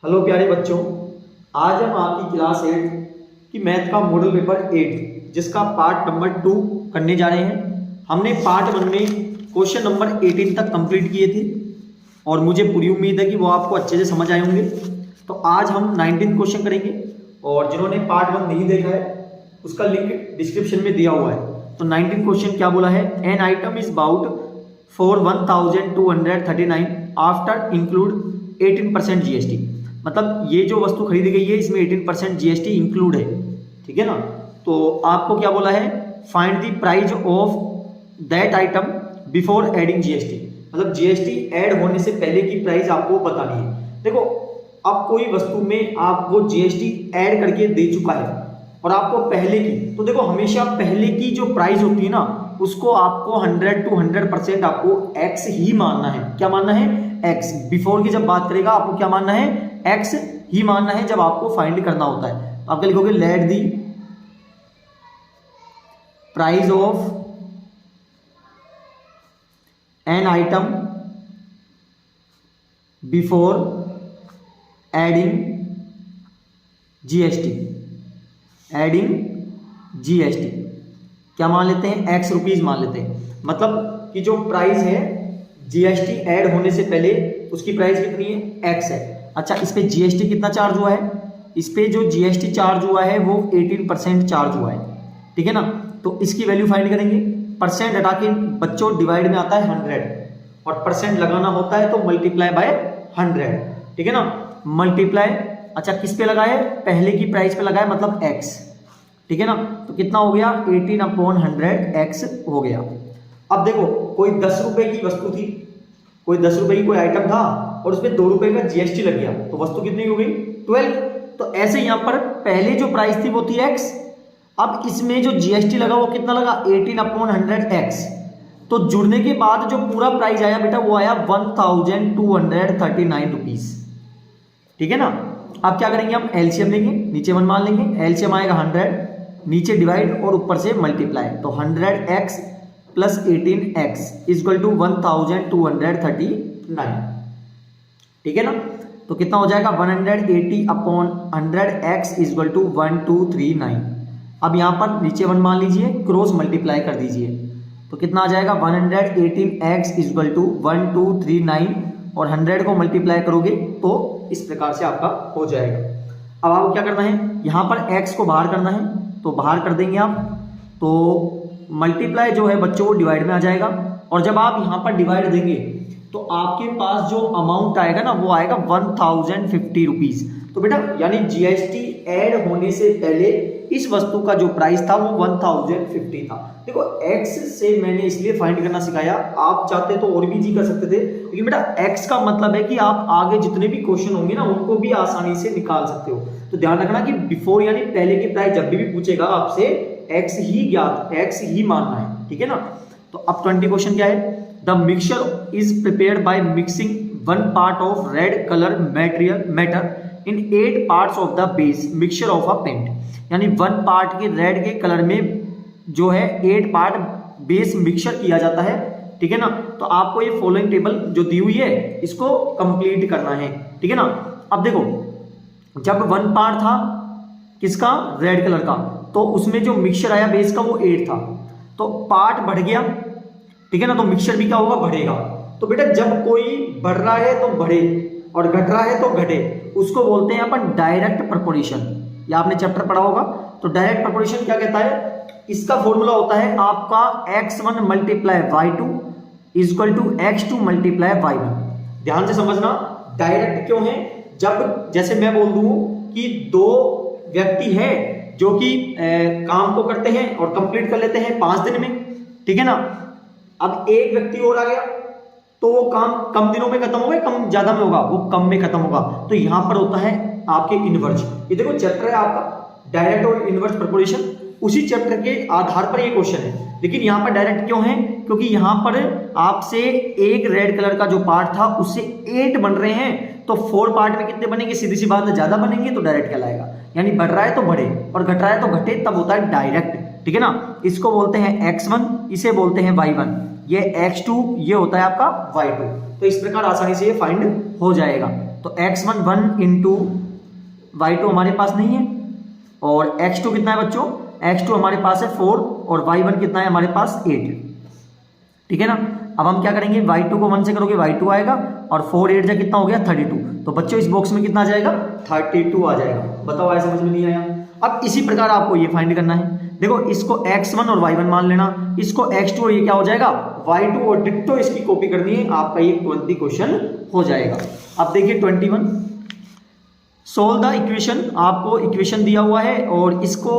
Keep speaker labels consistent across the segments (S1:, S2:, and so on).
S1: Hello प्यारे बच्चों, आज हम आपकी क्लास 8 की मैथ का मॉडल पेपर 8 जिसका पार्ट नंबर 2 करने जा रहे हैं। हमने पार्ट 1 में क्वेश्चन नंबर 18 तक कंप्लीट किए थे और मुझे पूरी उम्मीद है कि वो आपको अच्छे से समझ आए होंगे। तो आज हम 19 क्वेश्चन करेंगे और जिन्होंने पार्ट 1 नहीं देखा है उसका लिंक डिस्क्रिप्शन में दिया हुआ है। तो 19 क्वेश्चन क्या बोला है, an item is bought for 1239 after include 18% GST. मतलब ये जो वस्तु खरीदी गई है इसमें 18% जीएसटी इंक्लूड है, ठीक है ना। तो आपको क्या बोला है, find the price of that item before adding GST. मतलब जीएसटी ऐड होने से पहले की प्राइस आपको बतानी है। देखो, अब कोई वस्तु में आपको जीएसटी ऐड करके दे चुका है और आपको पहले की, तो देखो हमेशा पहले की जो प्राइस होती है ना उसको आपको 100 to 100% आपको एक्स ही मानना है। क्या मानना है? एक्स। बिफोर की जब बात करेगा आपको क्या मानना है? एक्स ही मानना है जब आपको फाइंड करना होता है। तो आप क्या लिखोगे, let the price of an item before adding GST. Adding GST क्या मान लेते हैं? एक्स रुपीज मान लेते हैं। मतलब कि जो प्राइस है जीएसटी ऐड होने से पहले उसकी प्राइस कितनी है? एक्स है। अच्छा, इस पे जीएसटी कितना चार्ज हुआ है? इस पे जो जीएसटी चार्ज हुआ है वो 18% चार्ज हुआ है, ठीक है ना। तो इसकी वैल्यू फाइंड करेंगे। परसेंट हटा के बच्चों डिवाइड में आता है 100 और परसेंट लगाना होता है तो मल्टीप्लाई बाय 100, ठीक है ना। मल्टीप्लाई, अच्छा किस पे लगा है? पहले की प्राइस पे लगा है, मतलब एक्स, ठीक है ना। तो कितना हो गया? 18/100 एक्स हो गया। अब देखो, कोई 10 रुपए की वस्तु थी, कोई 10 रुपए की कोई आइटम था और उसमें 2 रुपए का जीएसटी लग गया, तो वस्तु कितनी हो गई? 12। तो ऐसे यहां पर पहले जो प्राइस थी वो थी एक्स, अब इसमें जो जीएसटी लगा वो कितना लगा? 18/100 एक्स। तो जुड़ने के बाद जो पूरा प्राइस आया बेटा वो आया 1239 रुपीज, ठीक है ना। अब क्या करेंगे, हम एलसीएम लेंगे, नीचे 1 मान लेंगे, एलसीएम आएगा 100, नीचे डिवाइड और ऊपर से मल्टीप्लाई। तो 100x plus 18x equal to 1239, ठीक है ना। तो कितना हो जाएगा? 180/100x equal to 1239। अब यहां पर नीचे 1 मान लीजिए, क्रॉस मल्टीप्लाई कर दीजिए, तो कितना आ जाएगा? 118x इक्वल टू 1239 और 100 को मल्टीप्लाई करोगे तो इस प्रकार से आपका हो जाएगा। अब आपको क्या करना है, यहां पर x को बाहर करना है, तो बाहर कर देंगे आप, तो मल्टीप्लाई जो है बच्चों वो डिवाइड में आ जाएगा। और जब आप यहां पर डिवाइड देंगे तो आपके पास जो अमाउंट आएगा ना वो आएगा 1050 रुपीज। तो बेटा यानी जीएसटी ऐड होने से पहले इस वस्तु का जो प्राइस था वो 1050 था। देखो एक्स से मैंने इसलिए फाइंड करना सिखाया, आप चाहते तो और भी जी कर सकते थे, लेकिन बेटा एक्स का मतलब है कि आप आगे जितने भी क्वेश्चन होंगे ना उनको भी आसानी से निकाल सकते हो। तो ध्यान रखना कि बिफोर यानी पहले की प्राइस जब भी पूछेगा आपसे एक्स ही ज्ञात, एक्स ही मानना है, ठीक है ना। तो अब 20 क्वेश्चन क्या है, the mixture is prepared by mixing 1 part of red colour matter in 8 parts of the base mixture of a paint. यानी 1 पार्ट के रेड के कलर में जो है 8 पार्ट बेस मिक्सचर किया जाता है, ठीक है ना। तो आपको ये फॉलोइंग टेबल जो दी हुई है इसको कंप्लीट करना है, ठीक है ना। अब देखो, जब 1 पार्ट था किसका? रेड कलर का, तो उसमें जो मिक्सचर आया बेस का वो 8 था, तो पार्ट बढ़ गया, ठीक है ना। तो मिक्सचर भी क्या होगा? बढ़ेगा। तो बेटा जब कोई बढ़ रहा है तो बढ़े और घट रहा है तो घटे, उसको बोलते हैं अपन डायरेक्ट प्रोपोर्शन। या आपने चैप्टर पढ़ा होगा। तो डायरेक्ट प्रोपोर्शन क्या कहता है? इसका फॉर्मूला होता है आपका x1 multiply y2 equal to x2 multiply y1। ध्यान से समझना, डायरेक्ट क्यों है? जब जैसे मैं बोल दूं कि 2 व्यक्ति हैं जो कि काम को करते हैं और कंप्लीट कर लेते हैं 5 दिन में, ठीक है ना। अब एक व्यक्ति और आ गया तो वो काम कम दिनों में खत्म होगा, कम ज्यादा में होगा? वो कम में खत्म होगा। तो यहां पर होता है आपके इनवर्स। ये देखो चैप्टर है आपका डायरेक्ट और इनवर्स प्रोपोर्शन, उसी चैप्टर के आधार पर ये क्वेश्चन है। लेकिन यहां पर डायरेक्ट क्यों है? क्योंकि यहां पर आपसे एक रेड कलर का जो पार्ट था उससे 8 बन रहे हैं, तो 4 पार्ट में कितने बनेंगे? सीधी सी बात है, ज्यादा बनेंगे तो डायरेक्ट कहलाएगा। यानी बढ़ रहा है तो बढ़े और घट रहा है तो घटे, तब होता है डायरेक्ट, ठीक है ना। इसको बोलते हैं x1, इसे बोलते हैं y1, ये x2, ये होता है आपका y2। तो इस प्रकार आसानी से ये फाइंड हो जाएगा। तो x1 1 इंटू y2 हमारे पास नहीं है, और x2 कितना है बच्चों, x2 हमारे पास है 4 और y1 कितना है हमारे पास 8। ठीक है ना। अब हम क्या करेंगे, y2 को 1 से करोगे y2 आएगा, और 4 8 जा कितना हो गया 32। तो बच्चों इस बॉक्स में कितना आ जाएगा 32 आ जाएगा। बताओ आया समझ में नहीं आया। अब इसी प्रकार आपको ये फाइंड करना है। देखो इसको x1 और y1 मान लेना, इसको x2 और ये क्या हो जाएगा y2, और डिट्टो इसकी कॉपी करनी है, आपका ये 20 क्वेश्चन हो जाएगा। अब देखिए 21, सोल्व द इक्वेशन। आपको इक्वेशन दिया हुआ है और इसको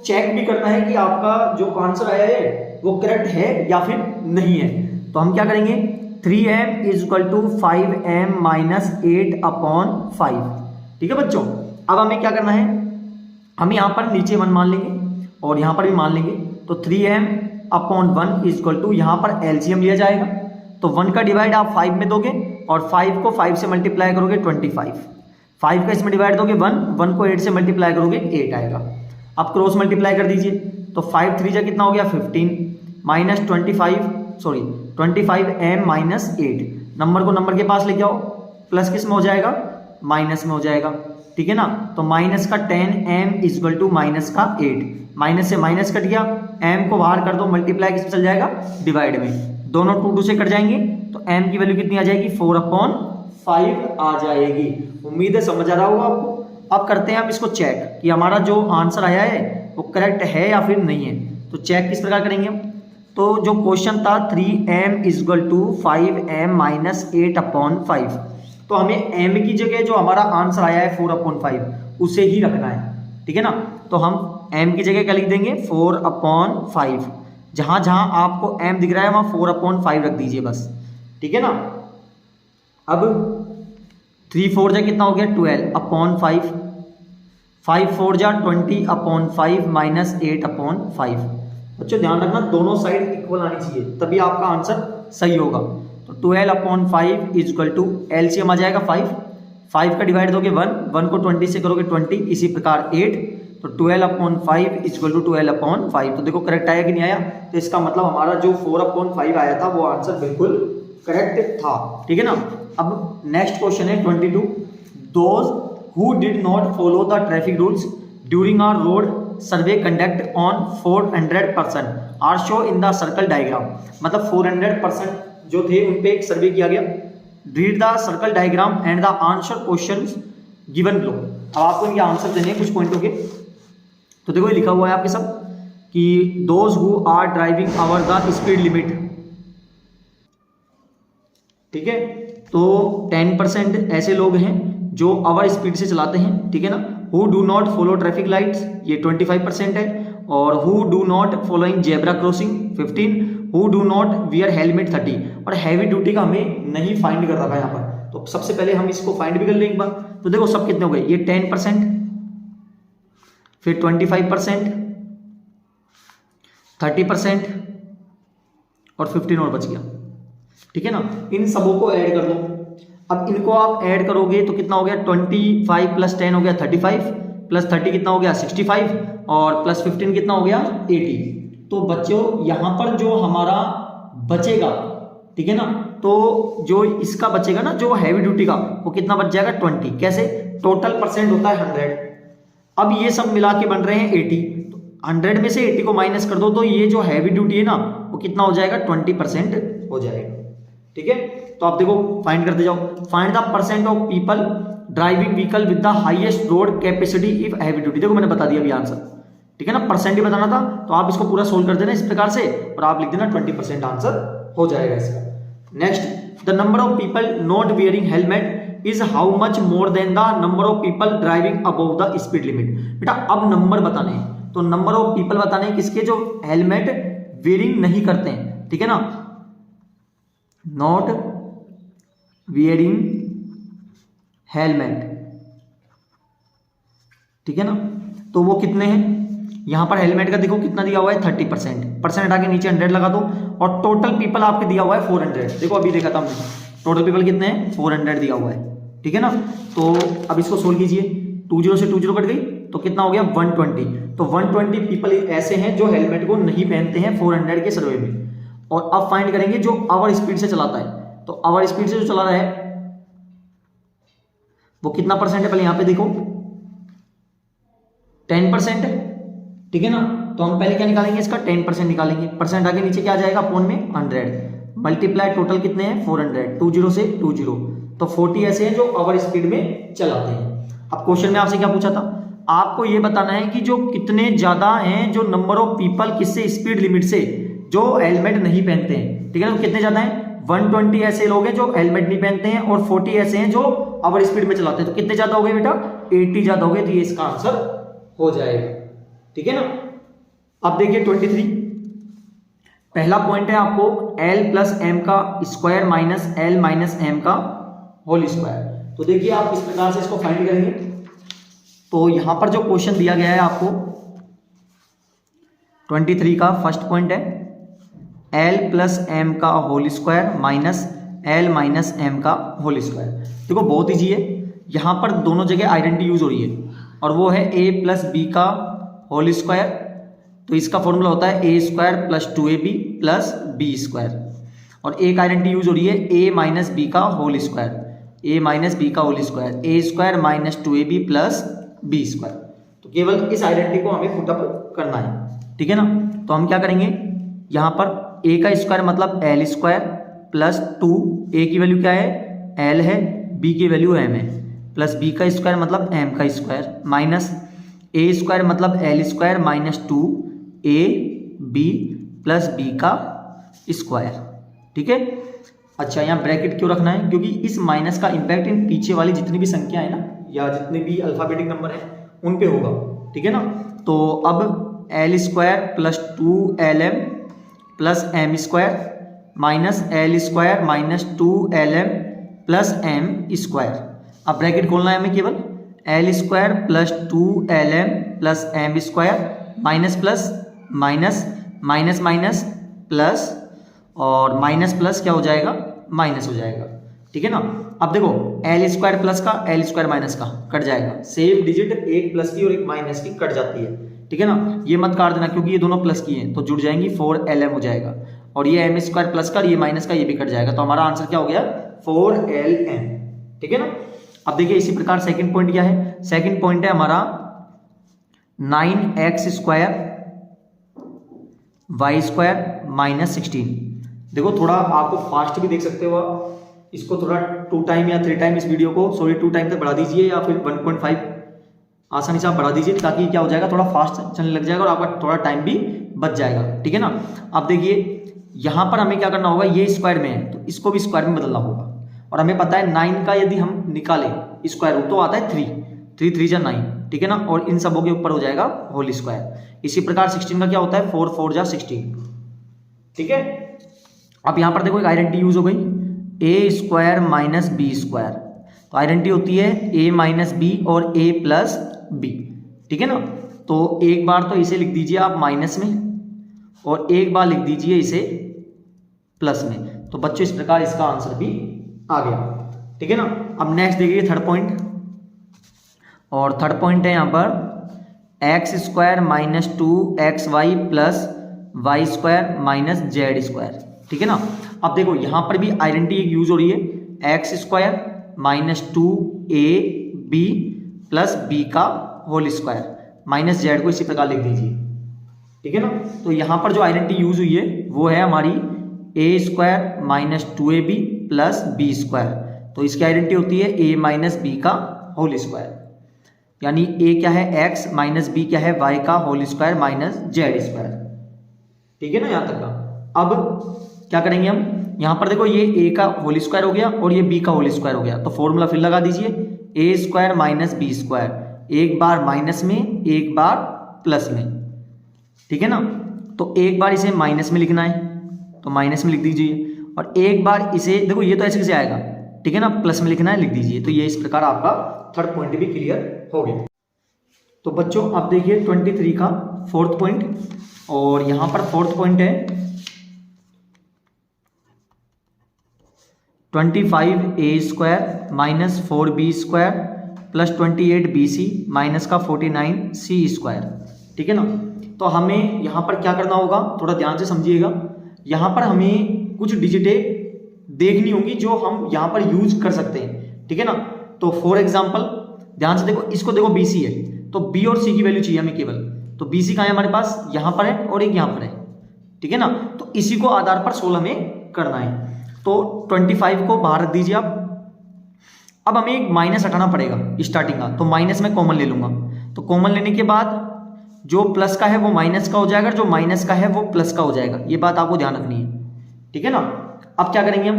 S1: चेक भी करना है कि आपका जो आंसर आया है वो करेक्ट है या फिर नहीं है। तो हम क्या करेंगे, 3m is equal to 5m minus 8/5। ठीक है बच्चों। अब हमें क्या करना है, हम यहाँ पर नीचे 1 मान लेंगे और यहाँ पर भी मान लेंगे। तो 3m/1 इज इक्वल टू, यहाँ पर एलसीएम लिया जाएगा, तो 1 का डिवाइड आप 5 में दोगे और 5 को 5 से मल्टीप्लाई करोगे 25, 5 का इसमें डिवाइड दोगे 1 को 8 से मल्टीप्लाई करोगे 8 आएगा। अब क्रॉस मल्टीप्लाई कर दीजिए, तो 5 3 जा कितना हो गया 15 माइनस 25m माइनस 8। नंबर को नंबर के पास लेके आओ, प्लस किस में हो जाएगा, माइनस में हो जाएगा। ठीक है ना। तो माइनस का 10m is equal to minus का 8, माइनस से माइनस कट गया, m को बाहर कर दो, मल्टीप्लाई किस में चल जाएगा, डिवाइड में। दोनों 2 से कट जाएंगे, तो m की वैल्यू कितनी आ जाएगी 4/5 आ जाएगी। उम्मीद है समझ आ रहा होगा आपको। अब करते हैं आप इसको चेक कि हमारा जो आंसर आया है वो करेक्ट है या फिर नहीं है। तो चेक किस प्रकार करेंगे हम, तो जो क्वेश्चन था 3m is equal to 5m minus 8/5, तो हमें m की जगह जो हमारा आंसर आया है 4/5 उसे ही रखना है। ठीक है ना। तो हम m की जगह क्या लिख देंगे 4/5, जहां जहां आपको m दिख रहा है वहां 4/5 रख दीजिए बस। ठीक है ना। अब 3 4 जा कितना हो गया 12/5, 5 4 जा 20/5 माइनस 8/5। बच्चों ध्यान रखना दोनों साइड इक्वल आनी चाहिए, तभी आपका आंसर सही होगा। तो 12/5 इज इक्वल टू, एलसीएम आ जाएगा 5 का डिवाइड दोगे 1 को 20 से करोगे 20, इसी प्रकार 8। तो 12/5 इज इक्वल टू 12/5। तो देखो करेक्ट आया कि नहीं आया। तो इसका मतलब हमारा जो 4/5 आया था वो आंसर बिल्कुल करेक्ट था। ठीक है ना। अब नेक्स्ट क्वेश्चन है 22, those who did not follow the traffic rules during our road survey conduct on 400 person are show in the circle diagram. मतलब 400 पर्सन जो थे उन पे एक सर्वे किया गया। Read the circle diagram and the answer questions given below. अब आपको इनके आंसर देने कुछ पॉइंटों के। तो देखो ये लिखा हुआ है आपके सब कि those who are driving over the speed limit. ठीक है। तो 10% ऐसे लोग हैं जो ओवर स्पीड से चलाते हैं। ठीक है ना। Who do not follow traffic lights, ये 25% है। और who do not following zebra crossing 15, who do not wear helmet 30। और हैवी ड्यूटी का हमें नहीं फाइंड कर रखा है यहाँ पर। तो सबसे पहले हम इसको फाइंड भी कर लें एक बार। तो देखो सब कितने हो गए, ये 10%, फिर 25%, 30% और 15 और बच गया। ठीक है ना। इन सबों को ऐड कर लो। अब इनको आप ऐड करोगे तो कितना हो गया 25 प्लस 10 हो गया 35, प्लस 30 कितना हो गया 65, और प्लस 15 कितना हो गया 80। तो बच्चों यहाँ पर जो हमारा बचेगा, ठीक है ना, तो जो इसका बचेगा ना जो हैवी ड्यूटी का, वो कितना बच जाएगा 20। कैसे, टोटल परसेंट होता है 100। अब ये सब मिला के बन रहे हैं 80। तो 100 में से 80 को माइनस कर दो तो ये जो हैवी ड्यूटी है ना वो कितना हो जाएगा 20% हो जाएगा। ठीक है। तो आप देखो फाइंड करते जाओ। Find the percent of people driving vehicle with the highest road capacity if heavy duty. देखो मैंने बता दिया अभी आंसर। ठीक है ना। परसेंट ही बताना था, तो आप इसको पूरा सोल्व कर देना इस प्रकार से और आप लिख देना 20% आंसर हो जाएगा इसका। Next, the number of people not wearing helmet is how much more than the number of people driving above the speed limit. बेटा अब नंबर बताने हैं, तो नंबर ऑफ पीपल बताने हैं किसके जो हेलमेट वियरिंग नहीं करते हैं। ठीक है ना, नॉट वियरिंग हेलमेट। ठीक है ना। तो वो कितने हैं, यहां पर हेलमेट का देखो कितना दिया हुआ है 30%, परसेंट हटा के नीचे 100 लगा दो, और टोटल पीपल आपके दिया हुआ है 400। देखो अभी देखा था हमने, टोटल पीपल कितने हैं 400 दिया हुआ है। ठीक है ना। तो अब इसको सोल्व कीजिए, 20 से 20 कट गई तो कितना हो गया 120। तो 120 पीपल ऐसे हैं जो हेलमेट को नहीं पहनते हैं 400 के सर्वे में। और अब फाइंड करेंगे जो आवर स्पीड से चलाता है। तो आवर स्पीड से जो चला रहा है वो कितना परसेंट है, पहले यहाँ पे देखो 10%, ठीक है ना। तो हम पहले क्या निकालेंगे, इसका 10% निकालेंगे, परसेंट आगे नीचे क्या आ जाएगा, अपॉन में 100, मल्टीप्लाई टोटल कितने हैं 400, 20 से 20, तो 40 ऐसे हैं जो ओवर स्पीड में चलाते हैं। अब क्वेश्चन में आपसे क्या पूछा था, आपको ये बताना है कि जो कितने ज्यादा हैं जो नंबर ऑफ पीपल किससे स्पीड लिमिट से जो हेलमेट नहीं पहनते हैं, ठीक है ना। तो कितने ज्यादा हैं, 120 ऐसे लोग हैं जो हेलमेट नहीं पहनते हैं और 40 ऐसे हैं जो ओवर स्पीड में चलाते हैं। तो कितने ज्यादा हो गए बेटा, 80 ज्यादा हो गए, तो ये इसका आंसर हो जाएगा, ठीक है ना। अब देखिए 23, पहला पॉइंट है आपको L प्लस एम का square minus L minus M का होल स्क्वायर। तो देखिए आप इस प्रकार से इसको फाइंड करेंगे। तो यहां पर जो क्वेश्चन दिया गया है आपको 23 का फर्स्ट पॉइंट है L प्लस एम का whole square minus L minus M का होल स्क्वायर। देखो बहुत ईजी है, यहां पर दोनों जगह आइडेंटिटी यूज हो रही है और वो है a प्लस बी का होल स्क्वायर। तो इसका फॉर्मूला होता है A square plus 2ab plus B square, और एक आइडेंटिटी यूज हो रही है a माइनस बी का whole square, a minus B का whole square, A square minus 2ab plus B square. तो केवल इस आइडेंटिटी को हमें पुटअप करना है, ठीक है ना। तो हम क्या करेंगे, यहाँ पर a का स्क्वायर मतलब l स्क्वायर प्लस 2, a की वैल्यू क्या है l है, b की वैल्यू m है, प्लस b का स्क्वायर मतलब m का स्क्वायर माइनस a स्क्वायर मतलब l square minus 2ab plus b का स्क्वायर, ठीक है। अच्छा यहाँ ब्रैकेट क्यों रखना है, क्योंकि इस माइनस का इंपैक्ट इन पीछे वाली जितनी भी संख्या है ना या जितने भी अल्फाबेटिक नंबर है उन पे होगा, ठीक है ना। तो अब l square plus 2lm plus M square minus l square minus 2lm plus m square. अब ब्रैकेट खोलना है हमें केवल, l square plus 2lm plus m square minus plus minus minus minus plus, और माइनस प्लस क्या हो जाएगा, minus हो जाएगा, ठीक है ना। अब देखो l स्क्वायर प्लस का l स्क्वायर माइनस का कट जाएगा, सेम डिजिट एक प्लस की और एक माइनस की कट जाती है, ठीक है ना। ये मत काट देना क्योंकि ये दोनों प्लस की हैं तो जुड़ जाएंगी, 4lm हो जाएगा, और ये m स्क्वायर प्लस का, ये माइनस का, ये भी कट जाएगा, तो हमारा आंसर क्या हो गया 4lm, ठीक है ना। अब देखिए इसी प्रकार सेकंड पॉइंट क्या है, सेकंड पॉइंट है हमारा 9x square Y square minus 16। देखो थोड़ा आपको फास्ट भी देख सकते हो आप, इसको थोड़ा 2 टाइम या 3 टाइम इस वीडियो को 2 टाइम तक बढ़ा दीजिए या फिर 1.5 आसानी से आप बढ़ा दीजिए, ताकि क्या हो जाएगा थोड़ा फास्ट चलने लग जाएगा और आपका थोड़ा टाइम भी बच जाएगा, ठीक है ना। अब देखिए यहाँ पर हमें क्या करना होगा, ये स्क्वायर में है तो इसको भी स्क्वायर में बदलना होगा, और हमें पता है 9 का यदि हम निकालें स्क्वायर रूट तो आता है 3 3 जा 9, ठीक है ना, और इन सबों के ऊपर हो जाएगा होल स्क्वायर। इसी प्रकार 16 का क्या होता है 4 4 जा 16, ठीक है। अब यहाँ पर देखो एक आइडेंटिटी यूज हो गई, a square minus B square, तो आइडेंटिटी होती है a माइनस बी और a प्लस बी, ठीक है ना। तो एक बार तो इसे लिख दीजिए आप माइनस में और एक बार लिख दीजिए इसे प्लस में, तो बच्चों इस प्रकार इसका आंसर भी आ गया, ठीक है ना। अब नेक्स्ट देखिए थर्ड पॉइंट, और थर्ड पॉइंट है यहाँ पर X square minus 2xy plus Y square minus Z square, ठीक है ना। अब देखो यहाँ पर भी आइडेंटिटी यूज हो रही है, X square minus 2ab plus B का होल स्क्वायर माइनस जेड को इसी प्रकार लिख दीजिए, ठीक है ना। तो यहाँ पर जो आइडेंटिटी यूज हुई है वो है हमारी a square minus 2ab plus B square, तो इसकी आइडेंटिटी होती है a माइनस बी का होल स्क्वायर, यानी a क्या है x माइनस बी क्या है y का whole square minus Z square, ठीक है ना यहाँ तक का। अब क्या करेंगे हम, यहाँ पर देखो ये a का होल स्क्वायर हो गया और ये b का होल स्क्वायर हो गया, तो फॉर्मूला फिर लगा दीजिए, a square minus B square, एक बार माइनस में एक बार प्लस में, ठीक है ना। तो एक बार इसे माइनस में लिखना है तो माइनस में लिख दीजिए, और एक बार इसे देखो ये तो ऐसे कैसे आएगा, ठीक है ना, प्लस में लिखना है लिख दीजिए। तो ये इस प्रकार आपका थर्ड पॉइंट भी क्लियर हो गया। तो बच्चों अब देखिए 23 का फोर्थ पॉइंट, और यहां पर फोर्थ पॉइंट है 25a square minus 4b square plus 28bc minus का 49c स्क्वायर, ठीक है ना। तो हमें यहाँ पर क्या करना होगा, थोड़ा ध्यान से समझिएगा, यहाँ पर हमें कुछ डिजिटें देखनी होंगी जो हम यहाँ पर यूज कर सकते हैं, ठीक है ना। तो फॉर एग्जाम्पल ध्यान से देखो, इसको देखो BC है, तो B और C की वैल्यू चाहिए हमें केवल। तो BC कहाँ है हमारे पास, यहाँ पर है और एक यहाँ पर है, ठीक है ना। तो इसी को आधार पर 16 में करना है। तो 25 को बाहर रख दीजिए आप। अब हमें एक माइनस हटाना पड़ेगा स्टार्टिंग का, तो माइनस में कॉमन ले लूंगा। तो कॉमन लेने के बाद जो प्लस का है वो माइनस का हो जाएगा, जो माइनस का है वो प्लस का हो जाएगा। ये बात आपको ध्यान रखनी है, ठीक है ना। अब क्या करेंगे हम,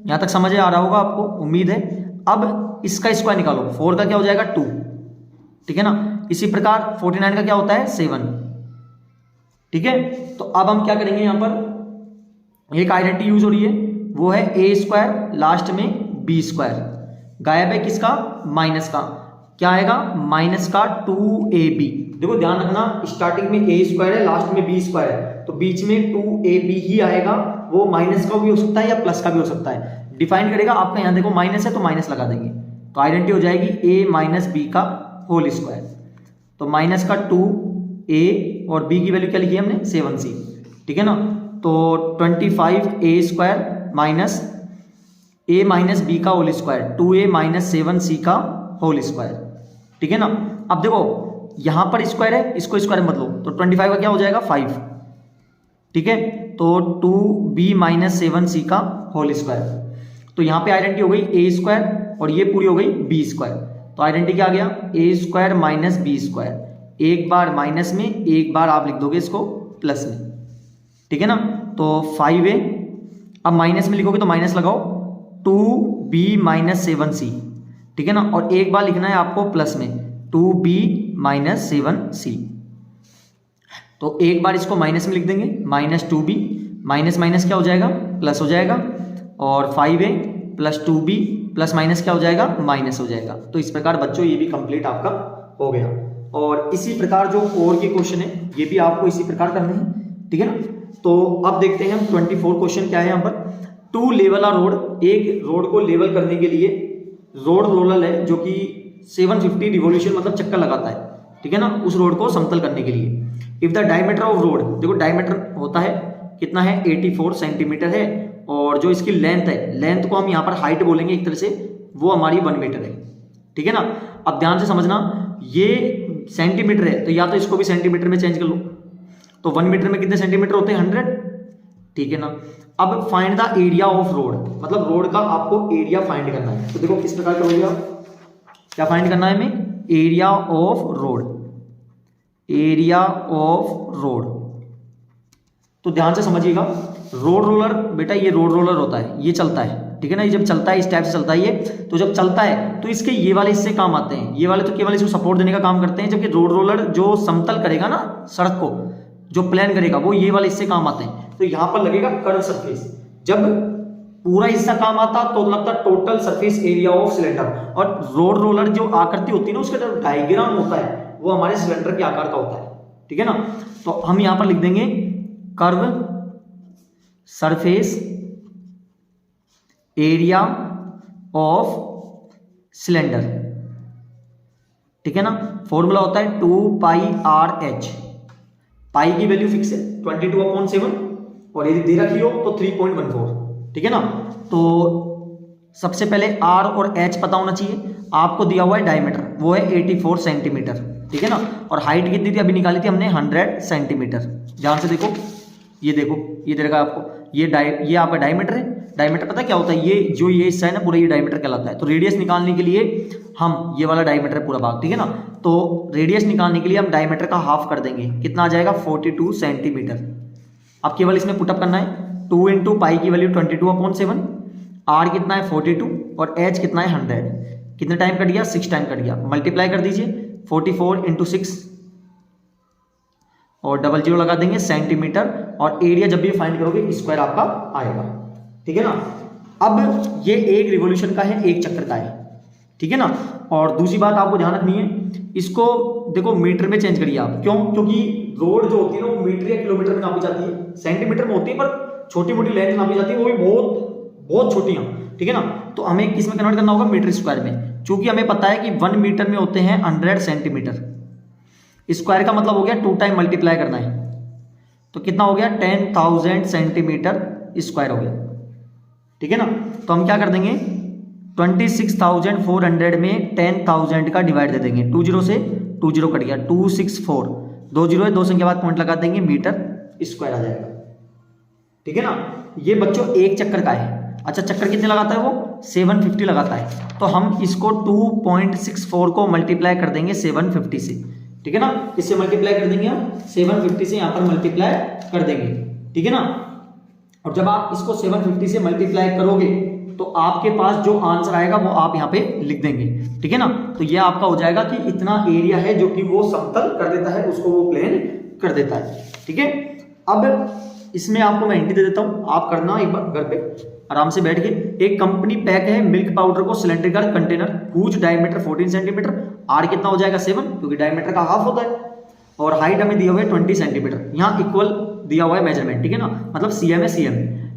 S1: यहाँ तक समझ आ रहा होगा आपको, उम्मीद है। अब इसका स्क्वायर निकालो, 4 का क्या हो जाएगा 2, ठीक है ना। इसी प्रकार 49 का क्या होता है 7, ठीक है। तो अब हम क्या करेंगे, यहाँ पर एक आइडेंटिटी यूज हो रही है, वो है A² लास्ट में B²। गायब है किसका, माइनस का। क्या आएगा, माइनस का 2AB। देखो ध्यान रखना, स्टार्टिंग में A² है, लास्ट में B² है, तो बीच में 2AB ही आएगा। वो माइनस का भी हो सकता है या प्लस का भी हो सकता है, डिफाइन करेगा आपका। यहाँ देखो माइनस है तो माइनस लगा देंगे, तो आइडेंटिटी हो जाएगी A माइनस B का होल स्क्वायर। तो माइनस का 2A और B की वैल्यू क्या लिखी है हमने 7C, ठीक है ना। तो 25A² minus A minus B का whole square, 2A minus 7C का होल स्क्वायर, ठीक है ना। अब देखो यहां पर स्क्वायर है, इसको स्क्वायर मत लो, तो 25 का क्या हो जाएगा 5, ठीक है। तो 2B माइनस 7C का होल स्क्वायर। तो यहां पे आइडेंटिटी हो गई A² और ये पूरी हो गई B²। तो आइडेंटिटी क्या आ गया, A² माइनस B²। एक बार माइनस में, एक बार आप लिख दोगे इसको प्लस में, ठीक है ना। तो 5A, अब माइनस में लिखोगे तो माइनस लगाओ, 2B माइनस 7C, ठीक है ना। और एक बार लिखना है आपको प्लस में, 2B माइनस 7C। तो एक बार इसको माइनस में लिख देंगे, माइनस 2B, माइनस माइनस क्या हो जाएगा प्लस हो जाएगा, और 5A plus 2B plus minus क्या हो जाएगा, माइनस हो जाएगा। तो इस प्रकार बच्चों ये भी कंप्लीट आपका हो गया। और इसी प्रकार जो और के क्वेश्चन है ये भी आपको इसी प्रकार करने हैं, ठीक है ना। तो अब देखते हैं हम 24 क्वेश्चन क्या है यहाँ पर। टू लेवल आ रोड, एक रोड को लेवल करने के लिए रोड रोलर है जो कि 750 रिवोल्यूशन मतलब चक्कर लगाता है, ठीक है ना, उस रोड को समतल करने के लिए। If the diameter of road, देखो डायमीटर होता है कितना है 84 सेंटीमीटर है, और जो इसकी लेंथ है, लेंथ को हम यहाँ पर हाइट बोलेंगे एक तरह से, वो हमारी 1 मीटर है, ठीक है ना। अब ध्यान से समझना, ये सेंटीमीटर है तो या तो इसको भी सेंटीमीटर में चेंज कर लो, तो 1 मीटर में कितने सेंटीमीटर होते हैं 100, ठीक है ना। अब find the area of road, मतलब रोड का आपको एरिया फाइंड करना है। तो देखो किस प्रकार का हो गया, क्या फाइंड करना है हमें, area of road, area of road. तो ध्यान से समझिएगा, रोड रोलर बेटा ये रोड रोलर होता है, ये चलता है, ठीक है ना। ये जब चलता है इस टाइप से चलता है ये, तो जब चलता है तो इसके ये वाले हिस्से काम आते हैं, ये वाले तो केवल इसको सपोर्ट देने का काम करते हैं, जबकि रोड रोलर जो समतल करेगा ना सड़क को, जो प्लान करेगा, वो ये वाले हिस्से काम आते हैं। तो यहां पर लगेगा कर्व सरफेस, जब पूरा हिस्सा काम आता तो लगता total surface area of cylinder. और रोड रोलर जो आकृति होती है ना, उसका जो डायग्राम होता है वो हमारे सिलेंडर के आकार का होता है, ठीक है ना। तो हम यहां पर लिख देंगे curve surface area of cylinder, ठीक है ना। फॉर्मूला होता है 2πRH, पाई की वैल्यू फिक्स है 22/7, और यदि दे रखी हो तो 3.14, ठीक है ना। तो सबसे पहले R और H पता होना चाहिए। आपको दिया हुआ है डायमीटर, वो है 84 सेंटीमीटर, ठीक है ना। और हाइट कितनी थी अभी निकाली थी हमने 100 सेंटीमीटर। ध्यान से देखो, ये देखो, ये दे रखा है आपको, ये आपका डायमीटर है। डायमीटर पता क्या होता है, ये जो ये हिस्सा है ना पूरा, ये डायमीटर कहलाता है। तो रेडियस निकालने के लिए हम, ये वाला डायमीटर है पूरा भाग, ठीक है ना। तो रेडियस निकालने के लिए हम डायमीटर का हाफ कर देंगे, कितना आ जाएगा 42 सेंटीमीटर। अब केवल इसमें पुटअप करना है, 2 इंटू पाई की वैल्यू 22/7, आर कितना है 42 और एच कितना है 100। कितने टाइम कट गया 6 टाइम कट गया। मल्टीप्लाई कर दीजिए 44 इंटू 6 और 00 लगा देंगे सेंटीमीटर, और एरिया जब भी फाइंड करोगे स्क्वायर आपका आएगा, ठीक है ना। अब ये एक रिवॉल्यूशन का है, एक चक्कर का है, ठीक है ना। और दूसरी बात आपको ध्यान रखनी है, इसको देखो मीटर में चेंज करिए आप। क्यों? क्योंकि रोड जो होती है ना वो मीटर या किलोमीटर में नापी जाती है, सेंटीमीटर में होती है, पर छोटी मोटी लेंथ नापी जाती है, वो भी बहुत छोटियां, ठीक है ना। तो हमें किस में कन्वर्ट करना होगा, मीटर स्क्वायर में। चूंकि हमें पता है कि 1 मीटर में होते हैं 100 सेंटीमीटर। स्क्वायर का मतलब हो गया 2 टाइम मल्टीप्लाई करना है, तो कितना हो गया 10,000 सेंटीमीटर स्क्वायर हो गया, ठीक है ना। तो हम क्या कर देंगे 26,400 में 10,000 का डिवाइड दे देंगे, 20 से 20 कट गया, 264, 2 जीरो है, 2 संख्या बाद पॉइंट लगा देंगे, मीटर स्क्वायर आ जाएगा। ठीक है ना। ये बच्चों एक चक्कर का है। अच्छा चक्कर कितने लगाता है वो? 750 लगाता है। तो हम इसको 2.64 को मल्टीप्लाई कर देंगे 750 से। ठीक है ना, इससे मल्टीप्लाई कर देंगे हम 750 से, यहां पर मल्टीप्लाई कर देंगे। ठीक है ना। और जब आप इसको 750 से मल्टीप्लाई करोगे तो आपके पास जो आंसर आएगा वो आप यहाँ पे लिख देंगे। ठीक है ना। तो ये आपका हो जाएगा कि इतना एरिया है जो कि वो समतल कर देता है, उसको वो प्लेन कर देता है। ठीक है। अब इसमें आपको मैं हिंट दे देता हूं, आप करना एक बार घर पे आराम से बैठ के। एक कंपनी पैक है मिल्क पाउडर को cylindrical container, whose diameter 14 centimetre, R कितना हो जाएगा 7, क्योंकि डायमीटर का हाफ होता है, और हाइट हमें दिया हुआ है 20 सेंटीमीटर, यहाँ इक्वल दिया हुआ है मेजरमेंट। ठीक है ना, मतलब सीएम है CM.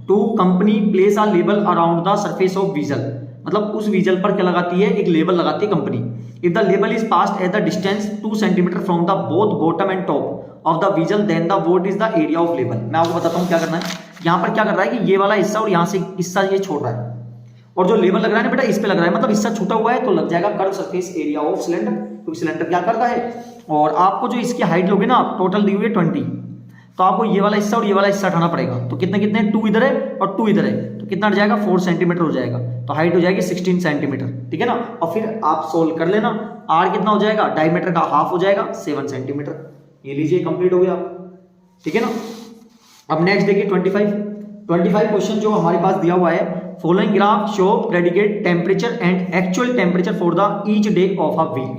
S1: To company place a label around the surface of vessel, मतलब उस वीजल पर क्या लगाती है? एक लेबल लगाती है company. If the label is passed at the distance 2 centimetre from the both bottom and top of the vessel, then the what is the area of label. मैं आपको बताता हूँ क्या करना है। यहाँ पर क्या कर रहा है कि ये वाला हिस्सा और यहाँ से हिस्सा ये छोड़ रहा है, और जो लेबल लग रहा है ना बेटा इस पे लग रहा है, मतलब हिस्सा छूटा हुआ है तो लग जाएगा curve surface area of cylinder, क्योंकि सिलेंडर क्या करता है। और आपको जो इसकी हाइट लोगे ना आप, टोटल दी हुई है 20, तो आपको ये वाला हिस्सा और ये वाला हिस्सा हटाना पड़ेगा। तो कितने कितने 2 इधर है और 2 इधर है, तो कितना हट जाएगा 4 सेंटीमीटर हो जाएगा, तो हाइट हो जाएगी 16 सेंटीमीटर। ठीक है ना। और फिर आप सोल्व कर लेना, आर कितना हो जाएगा? डायमीटर का हाफ हो जाएगा 7 सेंटीमीटर। ये लीजिए कंप्लीट हो गया आप। ठीक है ना। अब नेक्स्ट देखिए 25 क्वेश्चन जो हमारे पास दिया हुआ है। Following graph show predicted temperature and actual temperature for the each day of a week.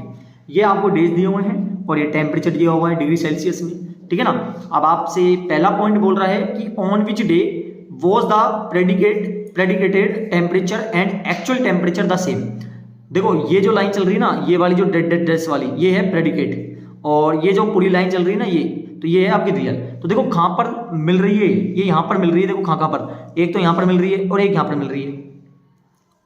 S1: ये आपको डेज दिए हुए हैं और ये टेम्परेचर दिया हुआ है डिग्री सेल्सियस में। ठीक है ना। अब आपसे पहला पॉइंट बोल रहा है कि on which day was the predicated temperature and actual temperature the same. देखो ये जो लाइन चल रही है ना, ये वाली जो डेड ड्रेस वाली, ये है प्रेडिकेट, और ये जो पूरी लाइन चल रही है ना ये, तो ये है आपकी रियल। तो देखो कहां पर मिल रही है, ये यहां पर मिल रही है। देखो कहां पर, एक तो यहां पर मिल रही है और एक यहां पर मिल रही है।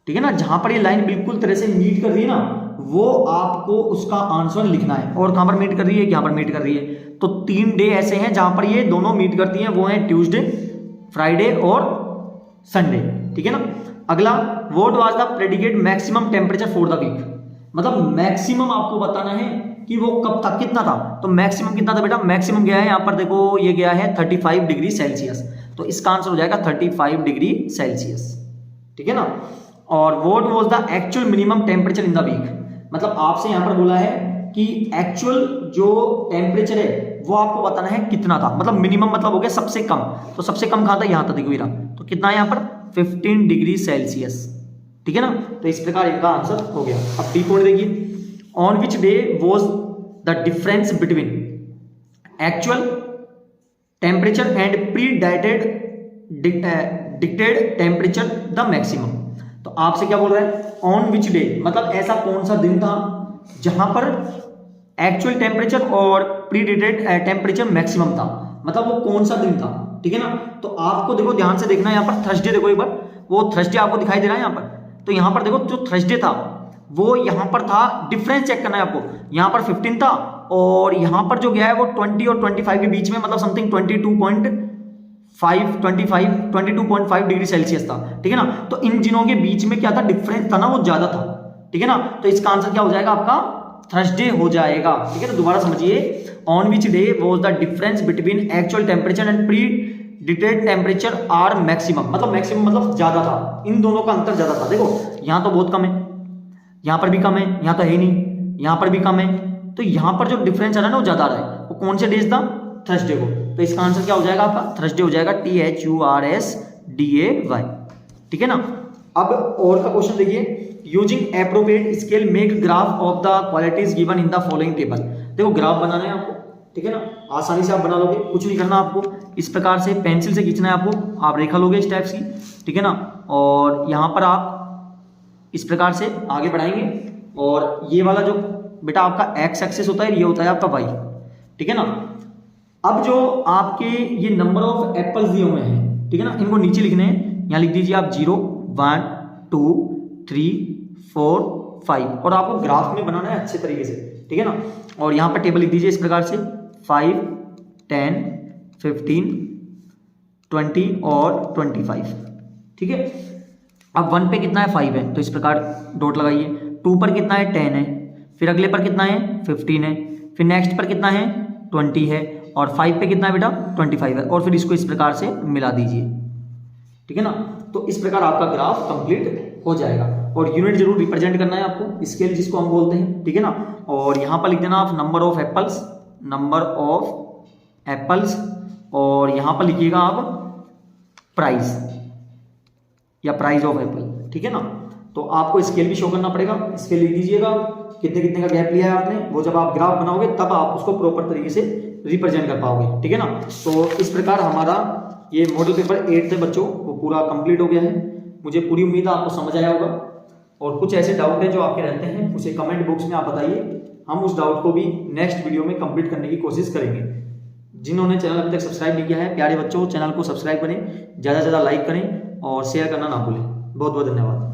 S1: ठीक है ना। जहां पर ये लाइन बिल्कुल तरह से मीट कर रही है ना, वो आपको उसका आंसर लिखना है। और कहां पर मीट कर रही है? यहां पर मीट कर रही है। तो 3 डे ऐसे हैं जहां पर ये दोनों मीट करती हैं, वो हैं ट्यूसडे, फ्राइडे और संडे। ठीक है ना। अगला, what was the predicted maximum temperature for the week, मतलब मैक्सिमम आपको बताना है कि वो कब तक कितना था। तो मैक्सिमम कितना था बेटा? मैक्सिमम गया है यहाँ पर, देखो ये गया है 35 डिग्री सेल्सियस, तो इसका आंसर हो जाएगा 35 डिग्री सेल्सियस। ठीक है ना। और what was the actual minimum temperature in the week, मतलब आपसे यहाँ पर बोला है कि एक्चुअल जो टेम्परेचर है वो आपको बताना है कितना था, मतलब मिनिमम मतलब हो गया सबसे कम। तो सबसे कम कहाँ था? यहाँ था, देखो तो कितना है यहाँ पर? 15 डिग्री सेल्सियस। ठीक है ना। तो इस प्रकार इनका आंसर हो गया। अब डी पॉइंट देखिए, on which day was the difference between actual temperature and predicted temperature the maximum. तो आपसे क्या बोल रहा है? ऑन विच डे, मतलब ऐसा कौन सा दिन था जहां पर एक्चुअल टेम्परेचर और प्री डिक्टेड टेम्परेचर मैक्सिमम था, मतलब वो कौन सा दिन था। ठीक है ना। तो आपको देखो ध्यान से देखना, यहाँ पर थर्सडे देखो एक बार, वो थर्सडे आपको दिखाई दे रहा है यहाँ पर। तो यहाँ पर देखो जो थर्सडे था वो यहाँ पर था, डिफरेंस चेक करना है आपको। यहाँ पर 15 था और यहाँ पर जो गया है वो 20 और 25 के बीच में, मतलब समथिंग 22.5 डिग्री सेल्सियस था। ठीक है ना। तो इन दिनों के बीच में क्या था? डिफरेंस था ना, वो ज्यादा था। ठीक है ना। तो इसका आंसर क्या हो जाएगा आपका? थर्सडे हो जाएगा। ठीक है। तो दोबारा समझिए, on which day was the difference between actual temperature and predicted temperature are maximum, मतलब मैक्सिमम मतलब ज्यादा था, इन दोनों का अंतर ज्यादा था। देखो यहाँ तो बहुत कम है, यहाँ पर भी कम है, यहाँ तो है ही नहीं, यहाँ पर भी कम है, तो यहाँ पर जो डिफरेंस आ रहा है ना वो ज्यादा आ रहा है। वो कौन से डेज था? थर्सडे को। तो इसका आंसर क्या हो जाएगा आपका? थर्सडे हो जाएगा, THURSDAY। ठीक है ना। अब और का क्वेश्चन देखिए, using appropriate scale make graph of the qualities given in the following table. देखो ग्राफ बनाना है आपको। ठीक है ना। आसानी से आप बना लोगे, कुछ नहीं करना आपको, इस प्रकार से पेंसिल से खींचना है आपको, आप रेखा लोगे इस टाइप की। ठीक है ना। और यहाँ पर आप इस प्रकार से आगे बढ़ाएंगे, और ये वाला जो बेटा आपका एक्स एक्सिस होता है, ये होता है आपका वाई। ठीक है ना। अब जो आपके ये नंबर ऑफ एप्पल्स दिए हुए हैं, ठीक है ना, इनको नीचे लिखने हैं। यहाँ लिख दीजिए आप 0, 1, 2, 3, 4, 5, और आपको ग्राफ में बनाना है अच्छे तरीके से। ठीक है ना। और यहाँ पर टेबल लिख दीजिए इस प्रकार से 5, 10, 15, 20 और 25। ठीक है। अब 1 पे कितना है 5 है, तो इस प्रकार डॉट लगाइए। 2 पर कितना है 10 है, फिर अगले पर कितना है 15 है, फिर नेक्स्ट पर कितना है 20 है, और 5 पे कितना है बेटा 25 है, और फिर इसको इस प्रकार से मिला दीजिए। ठीक है ना, तो इस प्रकार आपका ग्राफ कंप्लीट हो जाएगा। और यूनिट जरूर रिप्रेजेंट करना है आपको, स्केल जिसको हम बोलते हैं। ठीक है ना, और यहाँ पर लिख देना आप number of apples, number of apples, और यहाँ पर लिखिएगा आप प्राइस या प्राइस ऑफ एप्पल। ठीक है ना, तो आपको स्केल भी शो करना पड़ेगा। स्केल लिख दीजिएगा, कितने कितने का गैप लिया है आपने, वो जब आप ग्राफ बनाओगे तब आप उसको प्रॉपर तरीके से रिप्रेजेंट कर पाओगे। ठीक है ना, तो इस प्रकार हमारा ये मॉडल पेपर 8 थे बच्चों, वो पूरा कंप्लीट हो गया है। मुझे पूरी उम्मीद है आपको समझ आया होगा, और कुछ ऐसे डाउट है जो आपके रहते हैं उसे कमेंट बॉक्स में आप बताइए, हम उस डाउट को भी नेक्स्ट वीडियो में कंप्लीट करने की कोशिश करेंगे। जिन्होंने चैनल अभी तक सब्सक्राइब नहीं किया है, प्यारे बच्चों चैनल को सब्सक्राइब करें, ज़्यादा से ज़्यादा लाइक करें और शेयर करना ना भूलें। बहुत बहुत धन्यवाद।